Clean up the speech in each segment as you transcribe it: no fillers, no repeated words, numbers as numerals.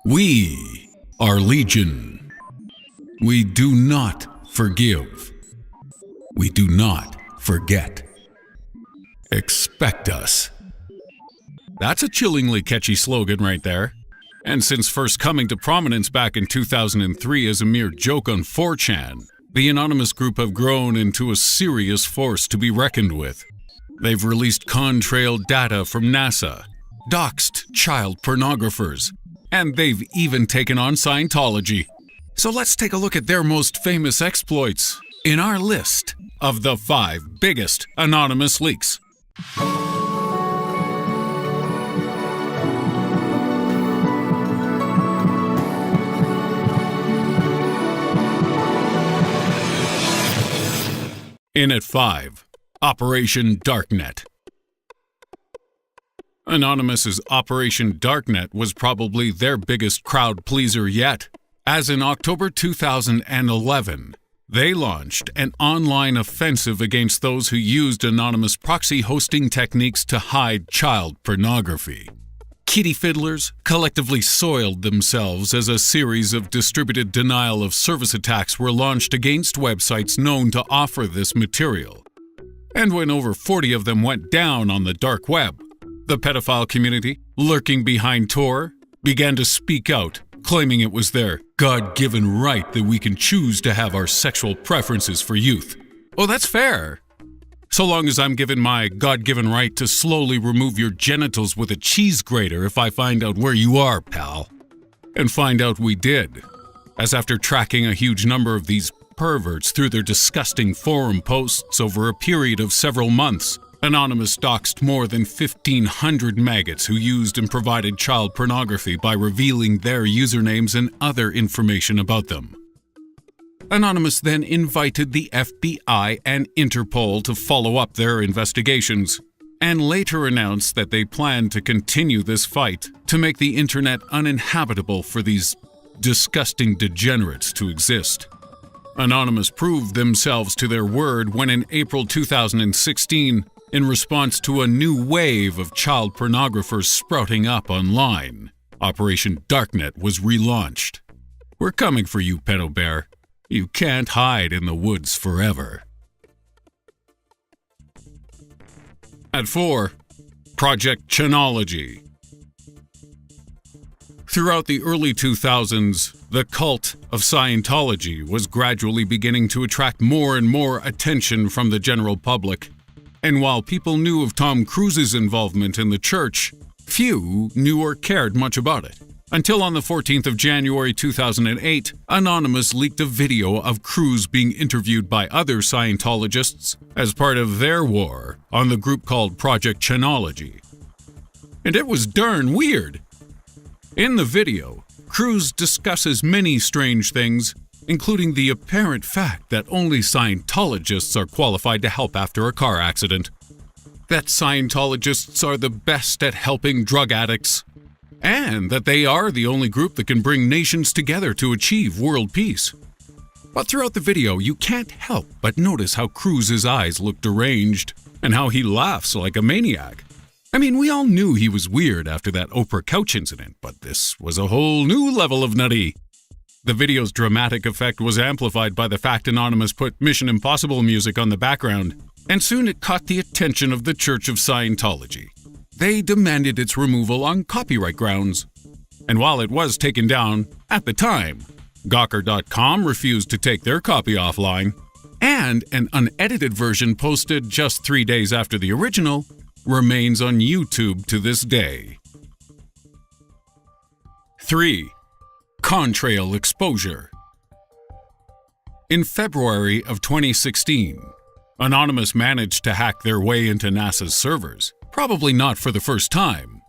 We are Legion. We do not forgive. We do not forget. Expect us. That's a chillingly catchy slogan right there. And since first coming to prominence back in 2003 as a mere joke on 4chan, the anonymous group have grown into a serious force to be reckoned with. They've released contrail data from NASA, doxed child pornographers, and they've even taken on Scientology. So let's take a look at their most famous exploits in our list of the 5 biggest anonymous leaks. In at 5, Operation Darknet. Anonymous's Operation Darknet was probably their biggest crowd pleaser yet, as in October 2011, they launched an online offensive against those who used anonymous proxy hosting techniques to hide child pornography. Kitty fiddlers collectively soiled themselves as a series of distributed denial-of-service attacks were launched against websites known to offer this material. And when over 40 of them went down on the dark web, the pedophile community, lurking behind Tor, began to speak out, claiming it was their God-given right that we can choose to have our sexual preferences for youth. Oh, that's fair. So long as I'm given my God-given right to slowly remove your genitals with a cheese grater if I find out where you are, pal. And find out we did, as after tracking a huge number of these perverts through their disgusting forum posts over a period of several months, Anonymous doxed more than 1,500 maggots who used and provided child pornography by revealing their usernames and other information about them. Anonymous then invited the FBI and Interpol to follow up their investigations, and later announced that they planned to continue this fight to make the internet uninhabitable for these disgusting degenerates to exist. Anonymous proved themselves to their word when in April 2016, in response to a new wave of child pornographers sprouting up online, Operation Darknet was relaunched. We're coming for you, Pedo Bear. You can't hide in the woods forever. At 4, Project Chanology. Throughout the early 2000s, the cult of Scientology was gradually beginning to attract more and more attention from the general public. And while people knew of Tom Cruise's involvement in the church, few knew or cared much about it. Until on the 14th of January 2008, Anonymous leaked a video of Cruise being interviewed by other Scientologists as part of their war on the group called Project Chanology. And it was darn weird. In the video, Cruise discusses many strange things, including the apparent fact that only Scientologists are qualified to help after a car accident, that Scientologists are the best at helping drug addicts, and that they are the only group that can bring nations together to achieve world peace. But throughout the video, you can't help but notice how Cruise's eyes look deranged, and how he laughs like a maniac. I mean, we all knew he was weird after that Oprah couch incident, but this was a whole new level of nutty. The video's dramatic effect was amplified by the fact Anonymous put Mission Impossible music on the background, and soon it caught the attention of the Church of Scientology. They demanded its removal on copyright grounds. And while it was taken down at the time, Gawker.com refused to take their copy offline, and an unedited version posted just 3 days after the original remains on YouTube to this day. 3. Contrail exposure. In February of 2016, Anonymous managed to hack their way into NASA's servers. Probably not for the first time,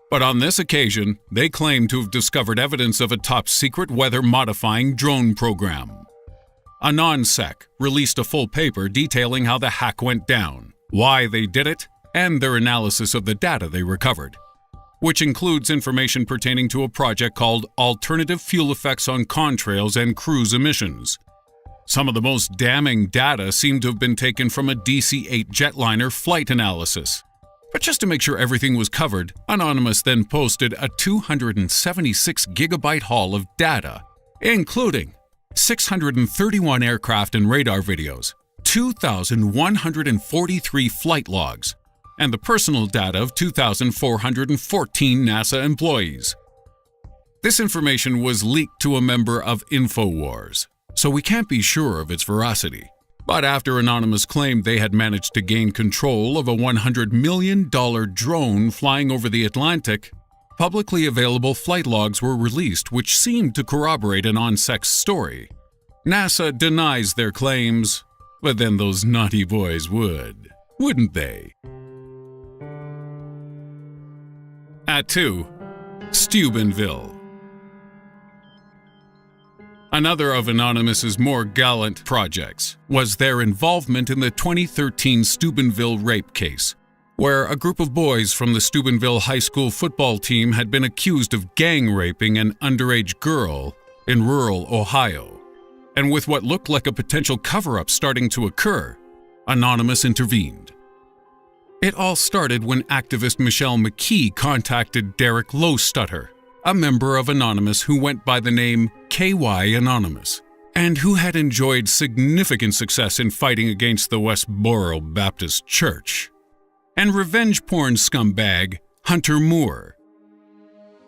but on this occasion, they claim to have discovered evidence of a top-secret weather-modifying drone program. AnonSec released a full paper detailing how the hack went down, why they did it, and their analysis of the data they recovered, which includes information pertaining to a project called Alternative Fuel Effects on Contrails and Cruise Emissions. Some of the most damning data seem to have been taken from a DC-8 jetliner flight analysis. But just to make sure everything was covered, Anonymous then posted a 276 gigabyte haul of data, including 631 aircraft and radar videos, 2,143 flight logs, and the personal data of 2,414 NASA employees. This information was leaked to a member of InfoWars, so we can't be sure of its veracity. But after Anonymous claimed they had managed to gain control of a $100 million drone flying over the Atlantic, publicly available flight logs were released which seemed to corroborate an ONSEC's story. NASA denies their claims, but then those naughty boys would, wouldn't they? At 2. Steubenville. Another of Anonymous's more gallant projects was their involvement in the 2013 Steubenville rape case, where a group of boys from the Steubenville High School football team had been accused of gang raping an underage girl in rural Ohio. And with what looked like a potential cover-up starting to occur, Anonymous intervened. It all started when activist Michelle McKee contacted Derek Lowstutter, a member of Anonymous who went by the name KY Anonymous, and who had enjoyed significant success in fighting against the Westboro Baptist Church, and revenge porn scumbag Hunter Moore.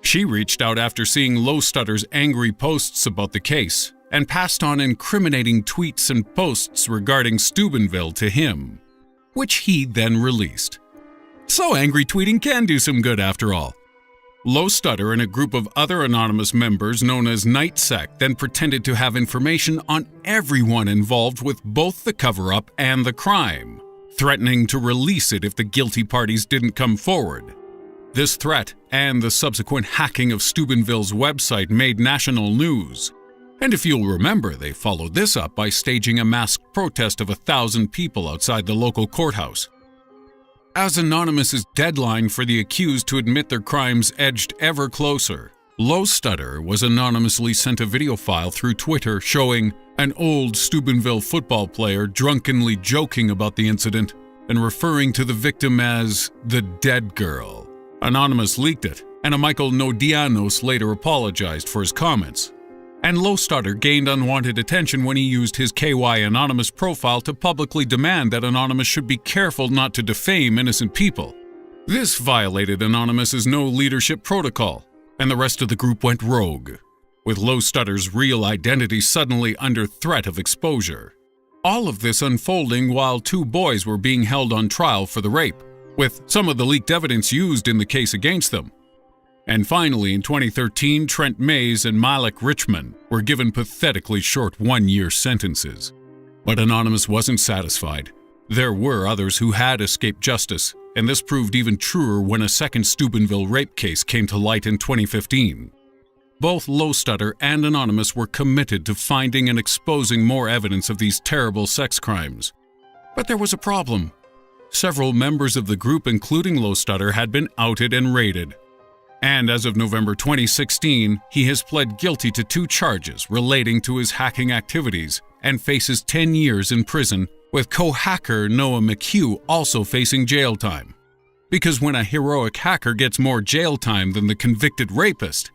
She reached out after seeing Lowstutter's angry posts about the case and passed on incriminating tweets and posts regarding Steubenville to him, which he then released. So angry tweeting can do some good after all. Lowstutter and a group of other Anonymous members known as NightSec then pretended to have information on everyone involved with both the cover-up and the crime, threatening to release it if the guilty parties didn't come forward. This threat and the subsequent hacking of Steubenville's website made national news. And if you'll remember, they followed this up by staging a masked protest of 1,000 people outside the local courthouse. As Anonymous's deadline for the accused to admit their crimes edged ever closer, Lowstutter was anonymously sent a video file through Twitter showing an old Steubenville football player drunkenly joking about the incident and referring to the victim as the dead girl. Anonymous leaked it, and a Michael Nodianos later apologized for his comments. And Lowstutter gained unwanted attention when he used his KY Anonymous profile to publicly demand that Anonymous should be careful not to defame innocent people. This violated Anonymous's no leadership protocol, and the rest of the group went rogue, with Lowstutter's real identity suddenly under threat of exposure. All of this unfolding while 2 boys were being held on trial for the rape, with some of the leaked evidence used in the case against them. And finally, in 2013, Trent Mays and Malik Richmond were given pathetically short 1-year sentences. But Anonymous wasn't satisfied. There were others who had escaped justice, and this proved even truer when a second Steubenville rape case came to light in 2015. Both Lowstutter and Anonymous were committed to finding and exposing more evidence of these terrible sex crimes. But there was a problem. Several members of the group, including Lowstutter, had been outed and raided. And as of November 2016, he has pled guilty to 2 charges relating to his hacking activities and faces 10 years in prison, with co-hacker Noah McHugh also facing jail time. Because when a heroic hacker gets more jail time than the convicted rapist,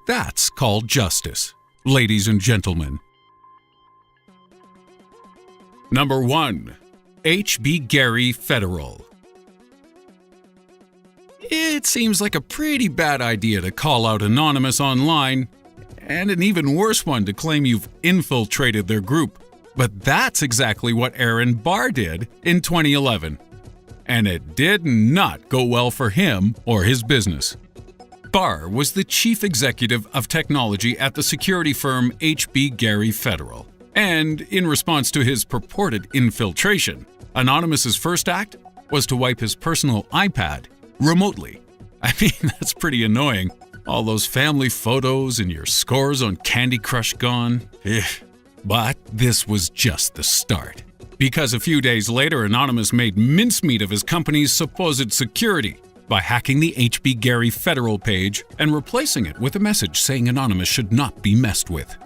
that's called justice, ladies and gentlemen. Number 1. H.B. Gary Federal. It seems like a pretty bad idea to call out Anonymous online, and an even worse one to claim you've infiltrated their group. But that's exactly what Aaron Barr did in 2011. And it did not go well for him or his business. Barr was the chief executive of technology at the security firm H.B. Gary Federal. And in response to his purported infiltration, Anonymous's first act was to wipe his personal iPad remotely. I mean, that's pretty annoying. All those family photos and your scores on Candy Crush gone. But this was just the start. Because a few days later, Anonymous made mincemeat of his company's supposed security by hacking the H.B. Gary Federal page and replacing it with a message saying Anonymous should not be messed with.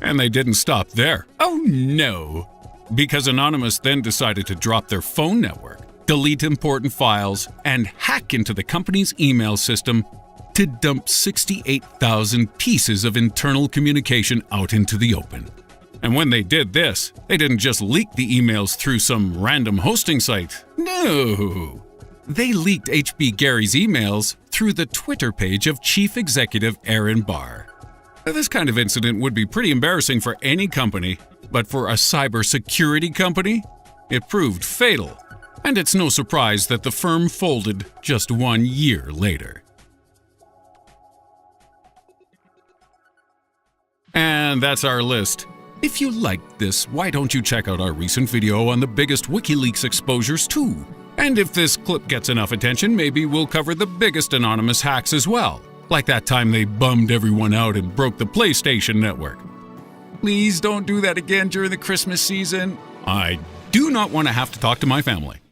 And they didn't stop there. Oh no! Because Anonymous then decided to drop their phone network delete important files, and hack into the company's email system to dump 68,000 pieces of internal communication out into the open. And when they did this, they didn't just leak the emails through some random hosting site. No! They leaked HB Gary's emails through the Twitter page of Chief Executive Aaron Barr. This kind of incident would be pretty embarrassing for any company, but for a cybersecurity company, it proved fatal. And it's no surprise that the firm folded just 1 year later. And that's our list. If you liked this, why don't you check out our recent video on the biggest WikiLeaks exposures too? And if this clip gets enough attention, maybe we'll cover the biggest anonymous hacks as well, like that time they bummed everyone out and broke the PlayStation Network. Please don't do that again during the Christmas season. I do not want to have to talk to my family.